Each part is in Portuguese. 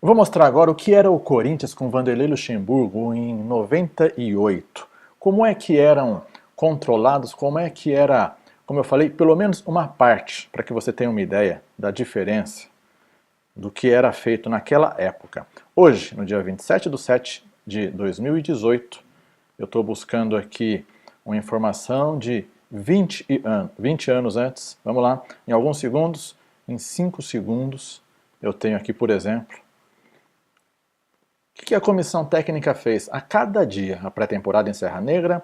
Eu vou mostrar agora o que era o Corinthians com Vanderlei Luxemburgo em 98. Como é que eram controlados, como é que era, como eu falei, pelo menos uma parte, para que você tenha uma ideia da diferença do que era feito naquela época. Hoje, no dia 27/7/2018, eu estou buscando aqui uma informação de 20 anos antes. Vamos lá, em alguns segundos, em 5 segundos, eu tenho aqui, por exemplo, o que a comissão técnica fez? A cada dia, a pré-temporada em Serra Negra,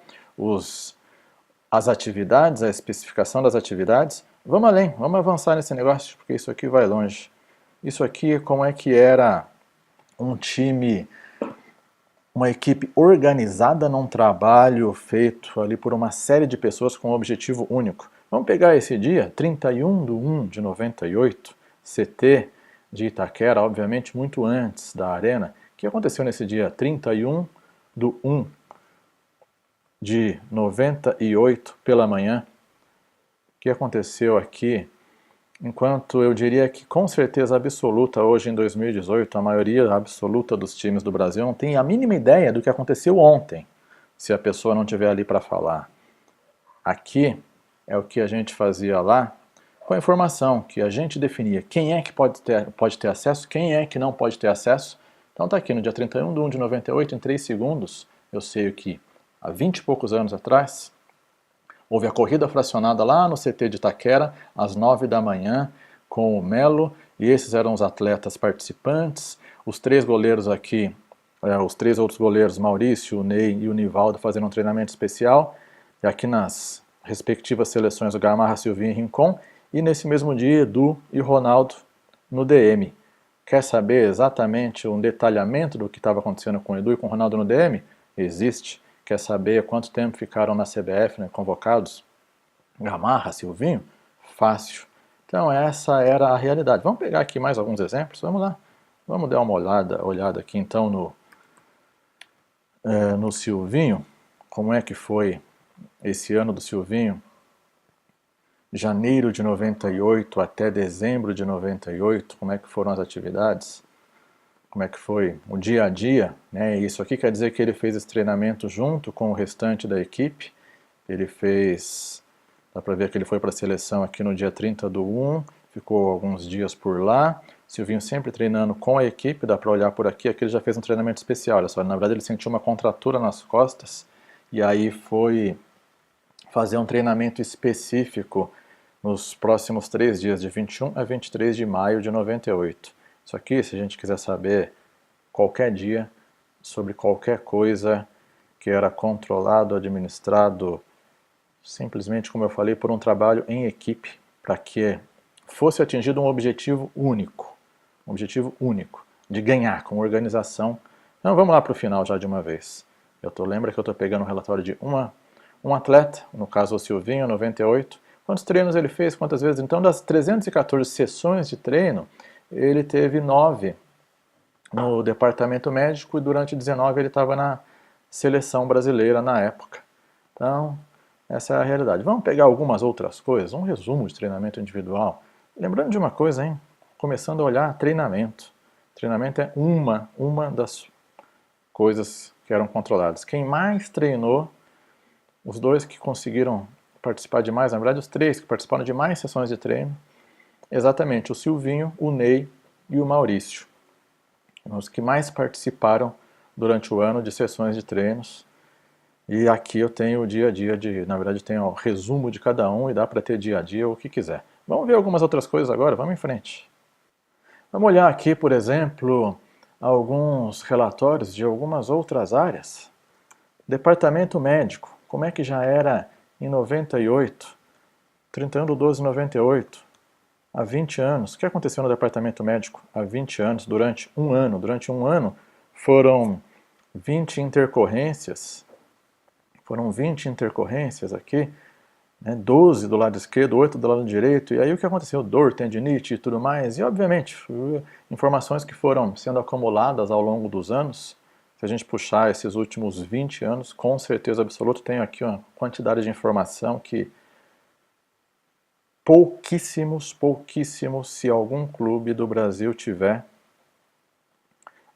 as atividades, a especificação das atividades. Vamos além, vamos avançar nesse negócio, porque isso aqui vai longe. Isso aqui, como é que era um time, uma equipe organizada num trabalho feito ali por uma série de pessoas com um objetivo único. Vamos pegar esse dia, 31/1/98, CT de Itaquera, obviamente muito antes da Arena. O que aconteceu nesse dia 31/1/98 pela manhã? O que aconteceu aqui? Enquanto eu diria que com certeza absoluta hoje em 2018, a maioria absoluta dos times do Brasil não tem a mínima ideia do que aconteceu ontem, se a pessoa não estiver ali para falar. Aqui é o que a gente fazia lá com a informação, que a gente definia quem é que pode ter acesso, quem é que não pode ter acesso. Então está aqui no dia 31/1/98, em 3 segundos, eu sei que há 20 e poucos anos atrás, houve a corrida fracionada lá no CT de Itaquera, às 9 da manhã, com o Melo, e esses eram os atletas participantes. Os 3 goleiros aqui, os 3 outros goleiros, Maurício, o Ney e o Nivaldo, fazendo um treinamento especial. E aqui nas respectivas seleções, o Gamarra, Silvinho e Rincon. E nesse mesmo dia, Edu e Ronaldo no DM. Quer saber exatamente um detalhamento do que estava acontecendo com o Edu e com o Ronaldo no DM? Existe. Quer saber quanto tempo ficaram na CBF, né, convocados? Gamarra, Silvinho? Fácil. Então essa era a realidade. Vamos pegar aqui mais alguns exemplos? Vamos lá. Vamos dar uma olhada aqui então no Silvinho. Como é que foi esse ano do Silvinho? Janeiro de 98 até dezembro de 98, como é que foram as atividades? Como é que foi o dia a dia, né? Isso aqui quer dizer que ele fez esse treinamento junto com o restante da equipe. Ele fez, dá para ver que ele foi para a seleção aqui no dia 30/1, ficou alguns dias por lá. Silvinho sempre treinando com a equipe, dá para olhar por aqui, aqui ele já fez um treinamento especial, olha só, na verdade ele sentiu uma contratura nas costas e aí foi fazer um treinamento específico nos próximos 3 dias, de 21 a 23 de maio de 98. Isso aqui, se a gente quiser saber qualquer dia sobre qualquer coisa que era controlado, administrado, simplesmente, como eu falei, por um trabalho em equipe, para que fosse atingido um objetivo único, de ganhar com organização. Então vamos lá para o final já de uma vez. Lembra que eu estou pegando o relatório de um atleta, no caso o Silvinho, 98, quantos treinos ele fez, quantas vezes? Então das 314 sessões de treino, ele teve 9 no departamento médico e durante 19 ele estava na seleção brasileira na época. Então, essa é a realidade. Vamos pegar algumas outras coisas, um resumo de treinamento individual. Lembrando de uma coisa, hein? Começando a olhar treinamento. Treinamento é uma das coisas que eram controladas. Quem mais treinou, os 2 que conseguiram participar de mais, na verdade os 3 que participaram de mais sessões de treino, exatamente o Silvinho, o Ney e o Maurício. Os que mais participaram durante o ano de sessões de treinos. E aqui eu tenho o dia a dia, na verdade tenho o resumo de cada um e dá para ter dia a dia o que quiser. Vamos ver algumas outras coisas agora, vamos em frente. Vamos olhar aqui, por exemplo, alguns relatórios de algumas outras áreas. Departamento médico, como é que já era em 98, 31/12/98, há 20 anos. O que aconteceu no departamento médico há 20 anos, durante um ano? Durante um ano foram 20 intercorrências, aqui, né, 12 do lado esquerdo, 8 do lado direito, e aí o que aconteceu? Dor, tendinite e tudo mais, e obviamente informações que foram sendo acumuladas ao longo dos anos. Se a gente puxar esses últimos 20 anos, com certeza absoluta, tenho aqui uma quantidade de informação que pouquíssimos, se algum clube do Brasil tiver,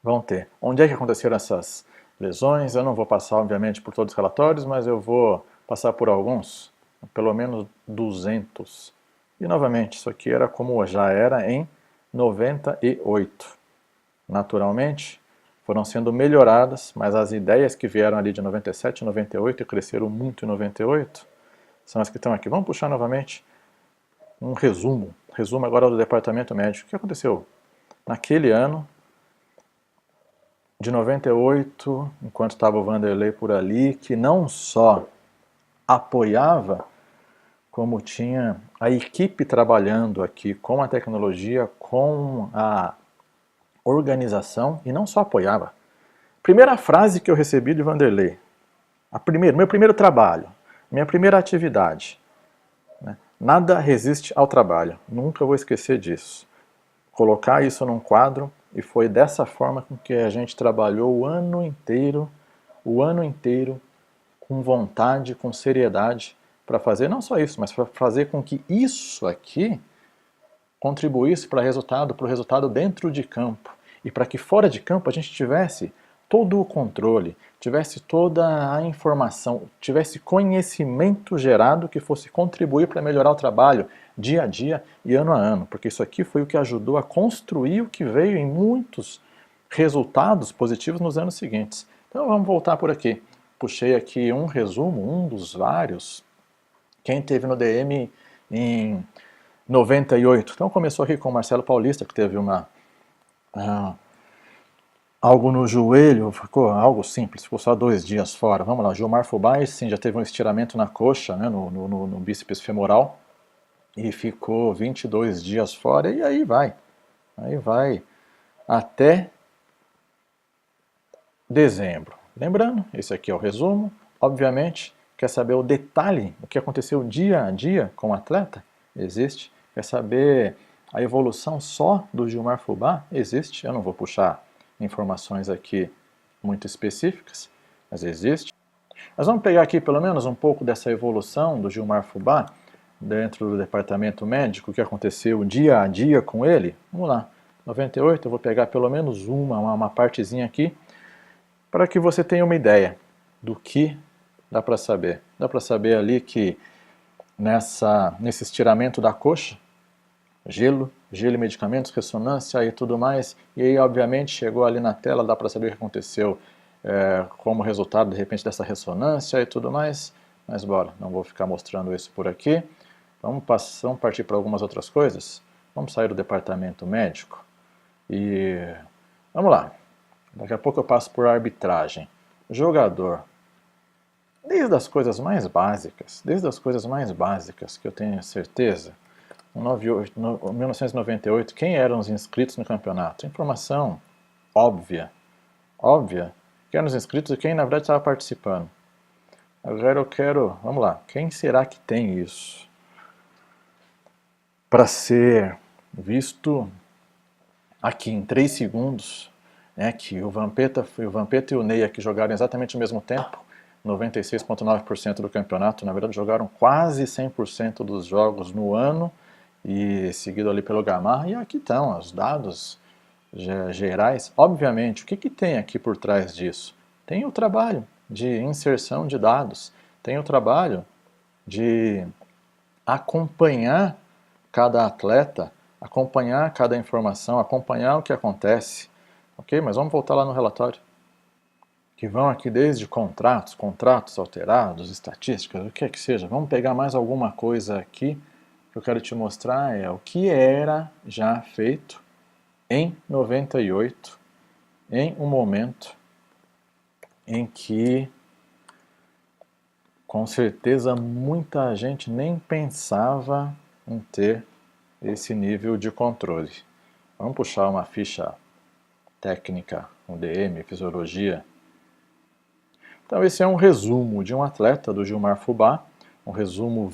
vão ter. Onde é que aconteceram essas lesões? Eu não vou passar, obviamente, por todos os relatórios, mas eu vou passar por alguns, pelo menos 200. E, novamente, isso aqui era como já era em 98. Naturalmente, foram sendo melhoradas, mas as ideias que vieram ali de 97 e 98 e cresceram muito em 98, são as que estão aqui. Vamos puxar novamente um resumo agora do departamento médico. O que aconteceu? Naquele ano, de 98, enquanto estava o Vanderlei por ali, que não só apoiava, como tinha a equipe trabalhando aqui com a tecnologia, com a organização, e não só apoiava. Primeira frase que eu recebi de Vanderlei, meu primeiro trabalho, minha primeira atividade, né? Nada resiste ao trabalho, nunca vou esquecer disso. Colocar isso num quadro, e foi dessa forma com que a gente trabalhou o ano inteiro, com vontade, com seriedade, para fazer não só isso, mas para fazer com que isso aqui contribuísse para o resultado dentro de campo, e para que fora de campo a gente tivesse todo o controle, tivesse toda a informação, tivesse conhecimento gerado que fosse contribuir para melhorar o trabalho dia a dia e ano a ano, porque isso aqui foi o que ajudou a construir o que veio em muitos resultados positivos nos anos seguintes. Então vamos voltar por aqui. Puxei aqui um resumo, um dos vários. Quem teve no DM em 98. Então começou aqui com o Marcelo Paulista, que teve algo no joelho, ficou algo simples, ficou só 2 dias fora. Vamos lá, Gilmar Fubá, sim, já teve um estiramento na coxa, né, no bíceps femoral, e ficou 22 dias fora, e aí vai até dezembro. Lembrando, esse aqui é o resumo, obviamente, quer saber o detalhe, o que aconteceu dia a dia com o atleta? Existe. Quer saber a evolução só do Gilmar Fubá? Existe. Eu não vou puxar informações aqui muito específicas, mas existe. Nós vamos pegar aqui pelo menos um pouco dessa evolução do Gilmar Fubá dentro do departamento médico, o que aconteceu dia a dia com ele. Vamos lá, 98, eu vou pegar pelo menos uma partezinha aqui, para que você tenha uma ideia do que dá para saber. Dá para saber ali que nesse estiramento da coxa, gelo e medicamentos, ressonância e tudo mais, e aí obviamente chegou ali na tela, dá para saber o que aconteceu como resultado de repente dessa ressonância e tudo mais, mas bora, não vou ficar mostrando isso por aqui. Vamos partir para algumas outras coisas. Vamos sair do departamento médico e vamos lá. Daqui a pouco eu passo por arbitragem. Jogador. Desde as coisas mais básicas que eu tenho certeza, em 1998, quem eram os inscritos no campeonato? Informação óbvia, quem eram os inscritos e quem na verdade estava participando. Agora eu quero, vamos lá, quem será que tem isso? Para ser visto aqui em 3 segundos, né, que o Vampeta e o Ney aqui jogaram exatamente ao mesmo tempo, 96,9% do campeonato, na verdade jogaram quase 100% dos jogos no ano, e seguido ali pelo Gamarra, e aqui estão os dados gerais. Obviamente, o que tem aqui por trás disso? Tem o trabalho de inserção de dados, tem o trabalho de acompanhar cada atleta, acompanhar cada informação, acompanhar o que acontece. Ok? Mas vamos voltar lá no relatório. Que vão aqui desde contratos alterados, estatísticas, o que é que seja. Vamos pegar mais alguma coisa aqui que eu quero te mostrar é o que era já feito em 98, em um momento em que com certeza muita gente nem pensava em ter esse nível de controle. Vamos puxar uma ficha técnica, um DM, fisiologia. Então esse é um resumo de um atleta do Gilmar Fubá, um resumo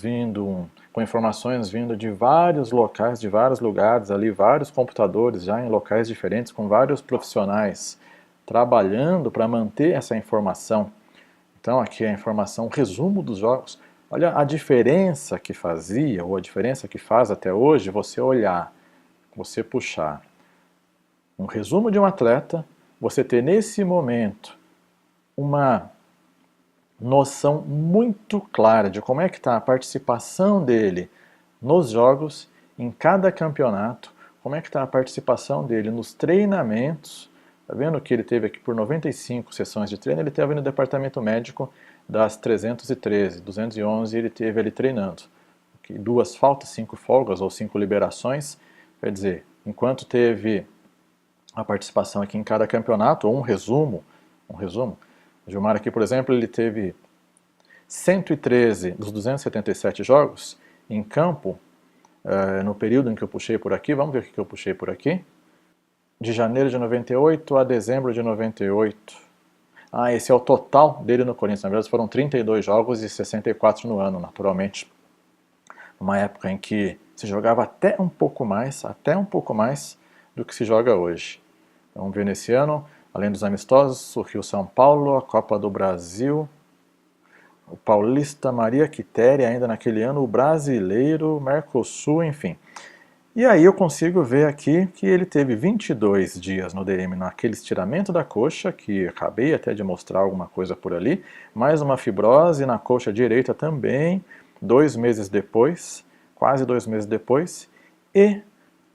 com informações vindo de vários locais, de vários lugares, ali vários computadores já em locais diferentes, com vários profissionais trabalhando para manter essa informação. Então aqui é a informação, resumo dos jogos. Olha a diferença que fazia, ou a diferença que faz até hoje, você olhar, você puxar um resumo de um atleta você ter nesse momento uma noção muito clara de como é que está a participação dele nos jogos, em cada campeonato, como é que está a participação dele nos treinamentos. Tá vendo que ele teve aqui por 95 sessões de treino, ele esteve no departamento médico das 313, 211 ele teve ali treinando. Aqui, 2 faltas, 5 folgas ou 5 liberações, quer dizer, enquanto teve a participação aqui em cada campeonato, ou um resumo, Gilmar aqui, por exemplo, ele teve 113 dos 277 jogos em campo, no período em que eu puxei por aqui. Vamos ver o que eu puxei por aqui. De janeiro de 98 a dezembro de 98. Esse é o total dele no Corinthians. Na verdade foram 32 jogos e 64 no ano, naturalmente. Uma época em que se jogava até um pouco mais do que se joga hoje. Vamos ver nesse ano, além dos amistosos, o Rio-São Paulo, a Copa do Brasil, o Paulista Maria Quitéria, ainda naquele ano, o Brasileiro, Mercosul, enfim. E aí eu consigo ver aqui que ele teve 22 dias no DM naquele estiramento da coxa, que acabei até de mostrar alguma coisa por ali, mais uma fibrose na coxa direita também, 2 meses depois, quase 2 meses depois, e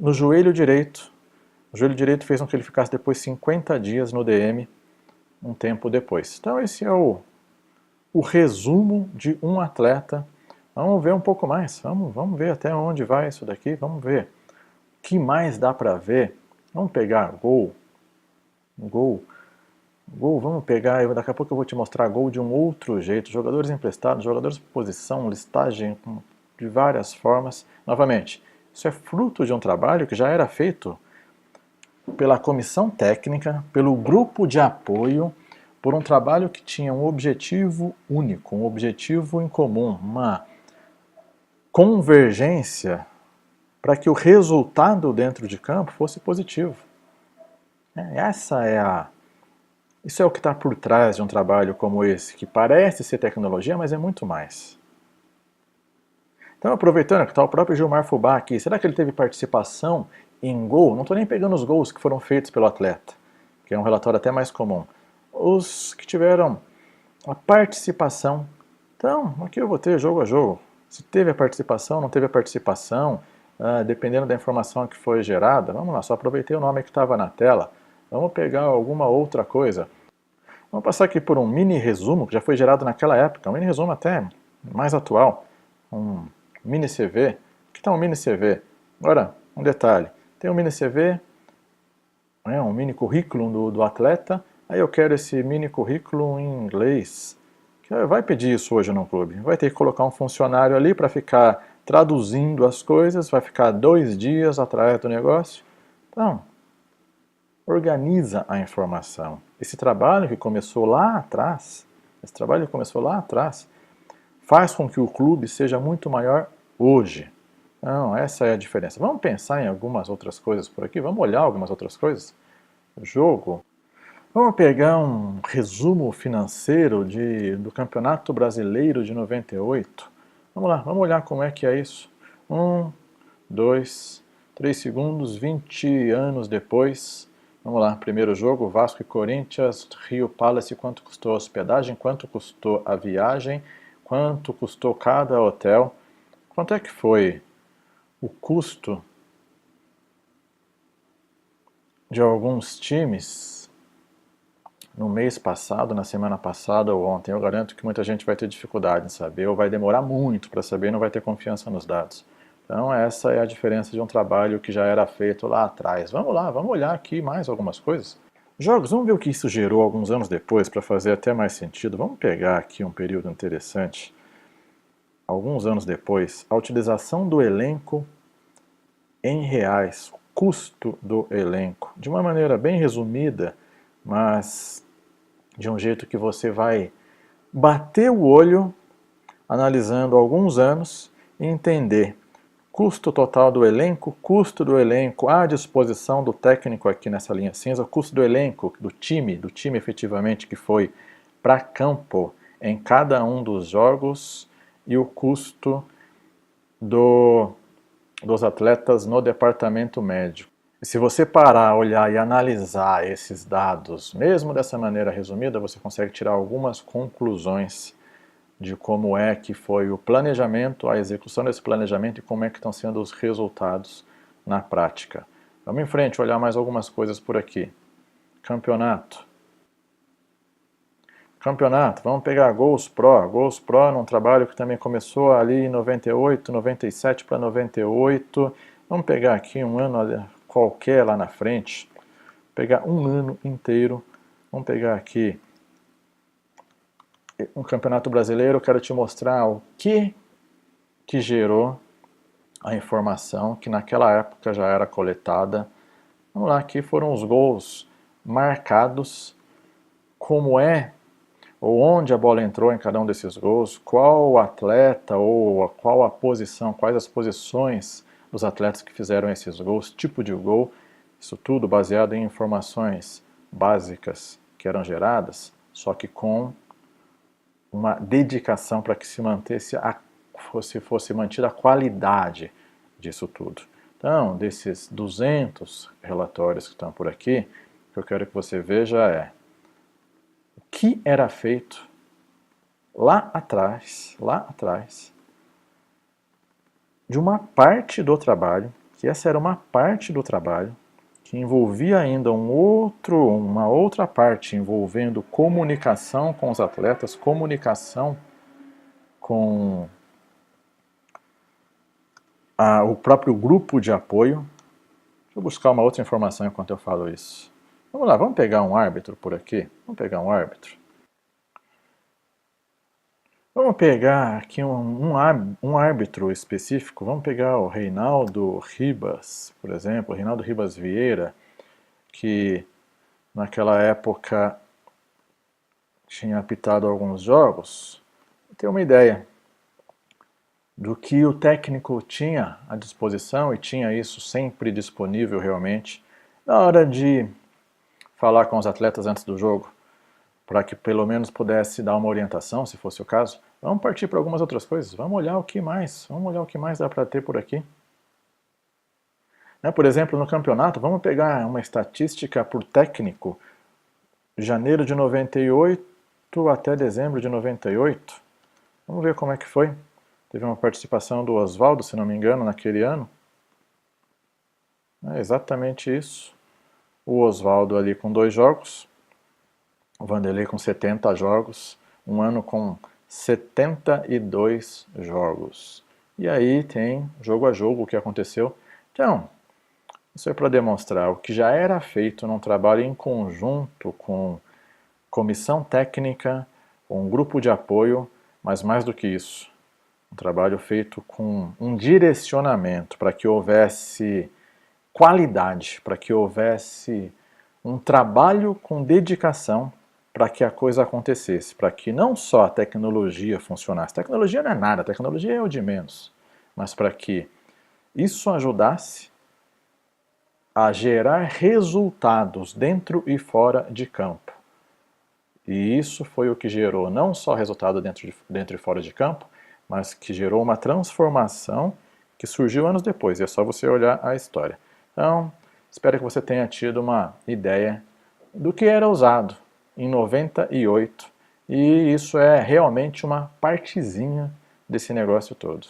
no joelho direito. O joelho direito fez com que ele ficasse depois 50 dias no DM, um tempo depois. Então esse é o resumo de um atleta. Vamos ver um pouco mais, vamos ver até onde vai isso daqui, vamos ver. O que mais dá para ver? Vamos pegar gol, vamos pegar, daqui a pouco eu vou te mostrar gol de um outro jeito, jogadores emprestados, jogadores por posição, listagem de várias formas. Novamente, isso é fruto de um trabalho que já era feito pela comissão técnica, pelo grupo de apoio, por um trabalho que tinha um objetivo único, um objetivo em comum, uma convergência para que o resultado dentro de campo fosse positivo. Isso é o que está por trás de um trabalho como esse, que parece ser tecnologia, mas é muito mais. Então, aproveitando que está o próprio Gilmar Fubá aqui, será que ele teve participação em gol? Não estou nem pegando os gols que foram feitos pelo atleta, que é um relatório até mais comum. Os que tiveram a participação. Então, aqui eu vou ter jogo a jogo. Se teve a participação, não teve a participação, dependendo da informação que foi gerada. Vamos lá, só aproveitei o nome que estava na tela. Vamos pegar alguma outra coisa. Vamos passar aqui por um mini resumo que já foi gerado naquela época, um mini resumo até mais atual, um mini CV. Aqui está um mini CV. Agora, um detalhe, tem um mini CV, um mini currículo do atleta, aí eu quero esse mini currículo em inglês. Vai pedir isso hoje no clube, vai ter que colocar um funcionário ali para ficar traduzindo as coisas, vai ficar 2 dias atrás do negócio. Então, organiza a informação. Esse trabalho que começou lá atrás, faz com que o clube seja muito maior hoje. Não, essa é a diferença. Vamos pensar em algumas outras coisas por aqui, vamos olhar algumas outras coisas. Jogo. Vamos pegar um resumo financeiro do Campeonato Brasileiro de 98. Vamos lá, vamos olhar como é que é isso. 1, 2, 3 segundos, 20 anos depois. Vamos lá, primeiro jogo, Vasco e Corinthians, Rio Palace, quanto custou a hospedagem, quanto custou a viagem, quanto custou cada hotel, quanto é que foi o custo de alguns times no mês passado, na semana passada ou ontem. Eu garanto que muita gente vai ter dificuldade em saber, ou vai demorar muito para saber e não vai ter confiança nos dados. Então essa é a diferença de um trabalho que já era feito lá atrás. Vamos lá, vamos olhar aqui mais algumas coisas. Jogos, vamos ver o que isso gerou alguns anos depois para fazer até mais sentido. Vamos pegar aqui um período interessante. Alguns anos depois, a utilização do elenco em reais, o custo do elenco, de uma maneira bem resumida, mas de um jeito que você vai bater o olho analisando alguns anos e entender custo total do elenco, custo do elenco à disposição do técnico aqui nessa linha cinza, custo do elenco, do time efetivamente que foi para campo em cada um dos jogos e o custo dos atletas no departamento médico. E se você parar, olhar e analisar esses dados, mesmo dessa maneira resumida, você consegue tirar algumas conclusões de como é que foi o planejamento, a execução desse planejamento e como é que estão sendo os resultados na prática. Vamos em frente, olhar mais algumas coisas por aqui. Campeonato. Campeonato, vamos pegar Gols Pro. Gols Pro num trabalho que também começou ali em 98, 97 para 98. Vamos pegar aqui um ano qualquer lá na frente. Pegar um ano inteiro. Vamos pegar aqui um campeonato brasileiro. Eu quero te mostrar o que gerou a informação que naquela época já era coletada. Vamos lá, aqui foram os gols marcados, como é ou onde a bola entrou em cada um desses gols, qual o atleta ou qual a posição, quais as posições dos atletas que fizeram esses gols, tipo de gol, isso tudo baseado em informações básicas que eram geradas, só que com uma dedicação para que se mantesse fosse mantida a qualidade disso tudo. Então, desses 200 relatórios que estão por aqui, o que eu quero que você veja é o que era feito lá atrás, de uma parte do trabalho, que essa era uma parte do trabalho, que envolvia ainda uma outra parte envolvendo comunicação com os atletas, comunicação com o próprio grupo de apoio. Deixa eu buscar uma outra informação enquanto eu falo isso. Vamos lá, vamos pegar um árbitro por aqui. Vamos pegar um árbitro. Vamos pegar aqui um árbitro específico. Vamos pegar o Reinaldo Ribas, por exemplo. Reinaldo Ribas Vieira, que naquela época tinha apitado alguns jogos. Tem uma ideia do que o técnico tinha à disposição, e tinha isso sempre disponível realmente, na hora de falar com os atletas antes do jogo, para que pelo menos pudesse dar uma orientação, se fosse o caso. Vamos partir para algumas outras coisas, vamos olhar o que mais dá para ter por aqui. Por exemplo, no campeonato, vamos pegar uma estatística por técnico, janeiro de 98 até dezembro de 98. Vamos ver como é que foi. Teve uma participação do Oswaldo, se não me engano, naquele ano. É exatamente isso. O Oswaldo ali com 2 jogos, o Vanderlei com 70 jogos, um ano com 72 jogos. E aí tem jogo a jogo o que aconteceu. Então, isso é para demonstrar o que já era feito num trabalho em conjunto com comissão técnica, um grupo de apoio, mas mais do que isso, um trabalho feito com um direcionamento para que houvesse qualidade, para que houvesse um trabalho com dedicação para que a coisa acontecesse, para que não só a tecnologia funcionasse. Tecnologia não é nada, tecnologia é o de menos, mas para que isso ajudasse a gerar resultados dentro e fora de campo. E isso foi o que gerou não só resultado dentro e fora de campo, mas que gerou uma transformação que surgiu anos depois, e é só você olhar a história. Então, espero que você tenha tido uma ideia do que era usado em 98, e isso é realmente uma partezinha desse negócio todo.